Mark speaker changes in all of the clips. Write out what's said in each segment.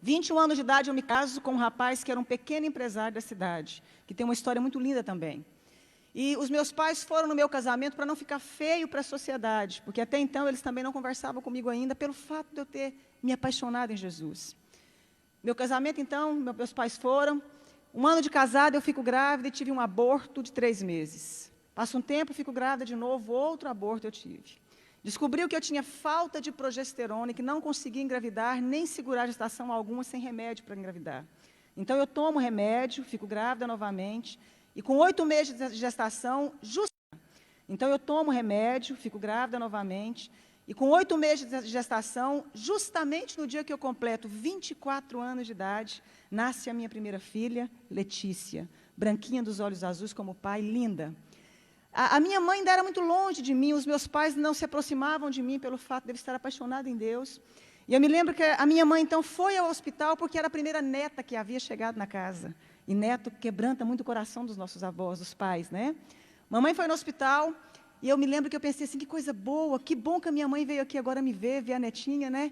Speaker 1: 21 anos de idade, eu me caso com um rapaz que era um pequeno empresário da cidade, que tem uma história muito linda também. E os meus pais foram no meu casamento para não ficar feio para a sociedade, porque até então eles também não conversavam comigo ainda, pelo fato de eu ter me apaixonado em Jesus. Meu casamento, então, meus pais foram. Um ano de casada, eu fico grávida e tive um aborto de 3 meses. Passa um tempo, fico grávida de novo, outro aborto eu tive. Descobriu que eu tinha falta de progesterona e que não conseguia engravidar, nem segurar gestação alguma sem remédio para engravidar. Então, eu tomo remédio, fico grávida novamente, e com 8 meses de gestação, então, eu tomo remédio, fico grávida novamente, e com 8 meses de gestação, justamente no dia que eu completo 24 anos de idade, nasce a minha primeira filha, Letícia, branquinha dos olhos azuis como o pai, linda. A minha mãe ainda era muito longe de mim, os meus pais não se aproximavam de mim pelo fato de eu estar apaixonada em Deus. E eu me lembro que a minha mãe, então, foi ao hospital porque era a primeira neta que havia chegado na casa. E neto quebranta muito o coração dos nossos avós, dos pais, né? Mamãe foi no hospital e eu me lembro que eu pensei assim, que coisa boa, que bom que a minha mãe veio aqui agora me ver a netinha, né?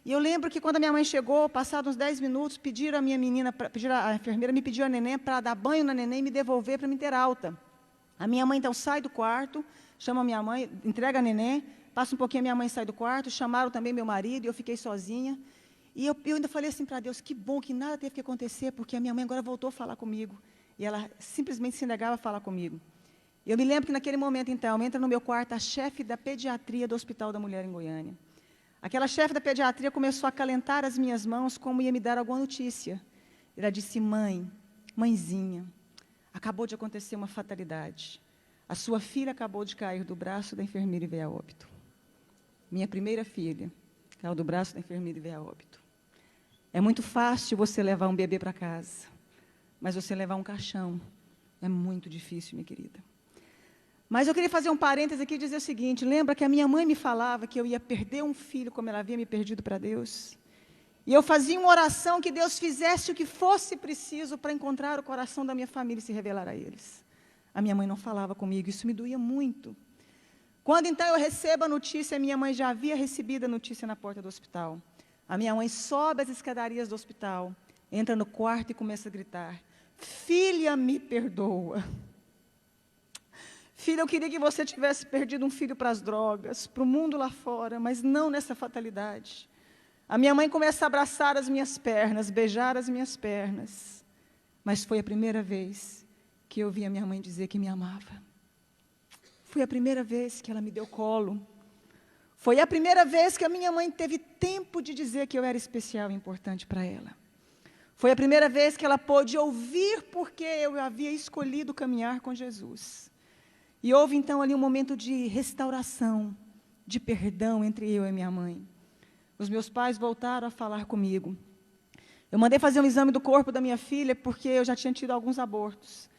Speaker 1: E eu lembro que quando a minha mãe chegou, passados uns 10 minutos, pediram a minha menina, a enfermeira me pediu a neném para dar banho na neném e me devolver para me ter alta. A minha mãe, então, sai do quarto, chama a minha mãe, entrega a neném, passa um pouquinho, a minha mãe sai do quarto, chamaram também meu marido, e eu fiquei sozinha. E eu ainda falei assim para Deus, que bom que nada teve que acontecer, porque a minha mãe agora voltou a falar comigo. E ela simplesmente se negava a falar comigo. Eu me lembro que naquele momento, então, entra no meu quarto a chefe da pediatria do Hospital da Mulher em Goiânia. Aquela chefe da pediatria começou a acalentar as minhas mãos como ia me dar alguma notícia. Ela disse, mãezinha, acabou de acontecer uma fatalidade. A sua filha acabou de cair do braço da enfermeira e veio a óbito. Minha primeira filha caiu do braço da enfermeira e veio a óbito. É muito fácil você levar um bebê para casa, mas você levar um caixão é muito difícil, minha querida. Mas eu queria fazer um parêntese aqui e dizer o seguinte, lembra que a minha mãe me falava que eu ia perder um filho como ela havia me perdido para Deus? E eu fazia uma oração que Deus fizesse o que fosse preciso para encontrar o coração da minha família e se revelar a eles. A minha mãe não falava comigo, isso me doía muito. Quando então eu recebo a notícia, minha mãe já havia recebido a notícia na porta do hospital. A minha mãe sobe as escadarias do hospital, entra no quarto e começa a gritar, filha, me perdoa. Filha, eu queria que você tivesse perdido um filho para as drogas, para o mundo lá fora, mas não nessa fatalidade. A minha mãe começa a abraçar as minhas pernas, beijar as minhas pernas. Mas foi a primeira vez que eu vi a minha mãe dizer que me amava. Foi a primeira vez que ela me deu colo. Foi a primeira vez que a minha mãe teve tempo de dizer que eu era especial e importante para ela. Foi a primeira vez que ela pôde ouvir porque eu havia escolhido caminhar com Jesus. E houve então ali um momento de restauração, de perdão entre eu e minha mãe. Os meus pais voltaram a falar comigo. Eu mandei fazer um exame do corpo da minha filha, porque eu já tinha tido alguns abortos.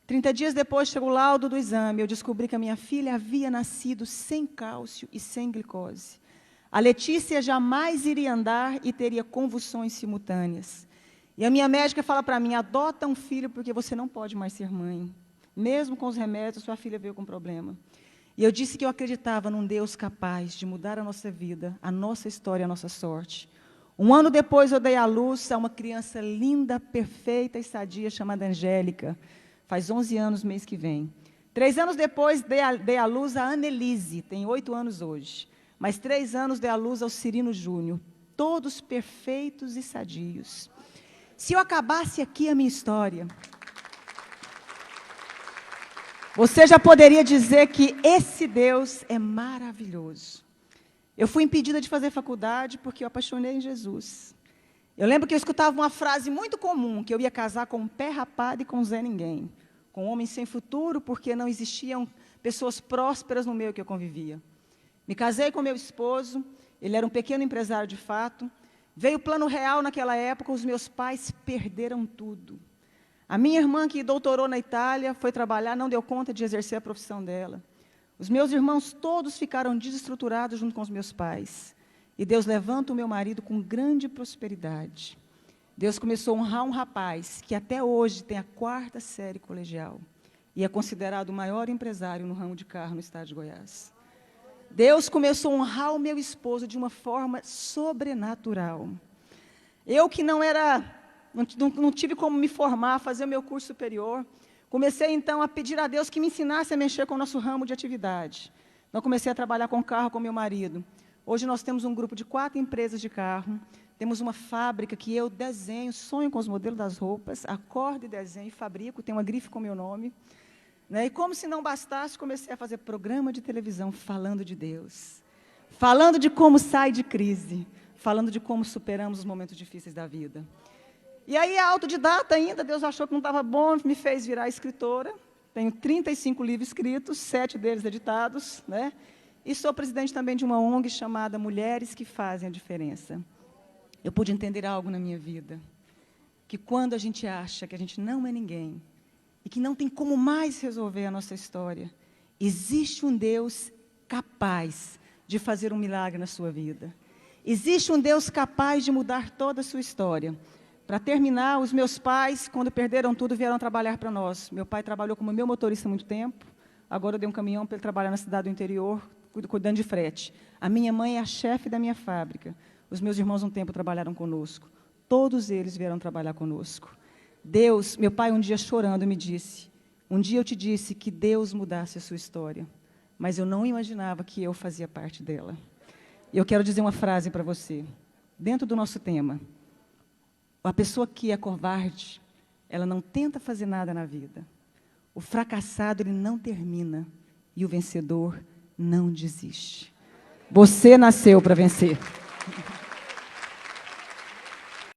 Speaker 1: 30 dias depois chegou o laudo do exame, eu descobri que a minha filha havia nascido sem cálcio e sem glicose. A Letícia jamais iria andar e teria convulsões simultâneas. E a minha médica fala para mim, adota um filho porque você não pode mais ser mãe. Mesmo com os remédios, sua filha veio com problema. E eu disse que eu acreditava num Deus capaz de mudar a nossa vida, a nossa história, a nossa sorte. Um ano depois, eu dei à luz a uma criança linda, perfeita e sadia, chamada Angélica. Faz 11 anos, mês que vem. 3 anos depois, dei à luz a Annelise, tem 8 anos hoje. Mais 3 anos, dei à luz ao Cirino Júnior. Todos perfeitos e sadios. Se eu acabasse aqui a minha história, você já poderia dizer que esse Deus é maravilhoso. Eu fui impedida de fazer faculdade porque eu apaixonei em Jesus. Eu lembro que eu escutava uma frase muito comum, que eu ia casar com um pé rapado e com Zé Ninguém. Com um homem sem futuro, porque não existiam pessoas prósperas no meio que eu convivia. Me casei com meu esposo, ele era um pequeno empresário de fato. Veio o plano real naquela época, os meus pais perderam tudo. A minha irmã, que doutorou na Itália, foi trabalhar, não deu conta de exercer a profissão dela. Os meus irmãos todos ficaram desestruturados junto com os meus pais. E Deus levanta o meu marido com grande prosperidade. Deus começou a honrar um rapaz que até hoje tem a 4ª série colegial e é considerado o maior empresário no ramo de carro no estado de Goiás. Deus começou a honrar o meu esposo de uma forma sobrenatural. Eu que não tive como me formar, fazer o meu curso superior, comecei, então, a pedir a Deus que me ensinasse a mexer com o nosso ramo de atividade. Então, comecei a trabalhar com carro com meu marido. Hoje, nós temos um grupo de 4 empresas de carro, temos uma fábrica que eu desenho, sonho com os modelos das roupas, acordo e desenho, fabrico, tenho uma grife com meu nome. Né? E como se não bastasse, comecei a fazer programa de televisão falando de Deus, falando de como sai de crise, falando de como superamos os momentos difíceis da vida. E aí, autodidata ainda, Deus achou que não estava bom, me fez virar escritora. Tenho 35 livros escritos, 7 deles editados, né? E sou presidente também de uma ONG chamada Mulheres que Fazem a Diferença. Eu pude entender algo na minha vida, que quando a gente acha que a gente não é ninguém, e que não tem como mais resolver a nossa história, existe um Deus capaz de fazer um milagre na sua vida. Existe um Deus capaz de mudar toda a sua história. Para terminar, os meus pais, quando perderam tudo, vieram trabalhar para nós. Meu pai trabalhou como meu motorista há muito tempo, agora eu dei um caminhão para ele trabalhar na cidade do interior, cuidando de frete. A minha mãe é a chefe da minha fábrica. Os meus irmãos, um tempo, trabalharam conosco. Todos eles vieram trabalhar conosco. Deus, meu pai, um dia chorando, me disse, um dia eu te disse que Deus mudasse a sua história, mas eu não imaginava que eu fazia parte dela. E eu quero dizer uma frase para você, dentro do nosso tema. A pessoa que é covarde, ela não tenta fazer nada na vida. O fracassado, ele não termina. E o vencedor não desiste. Você nasceu para vencer.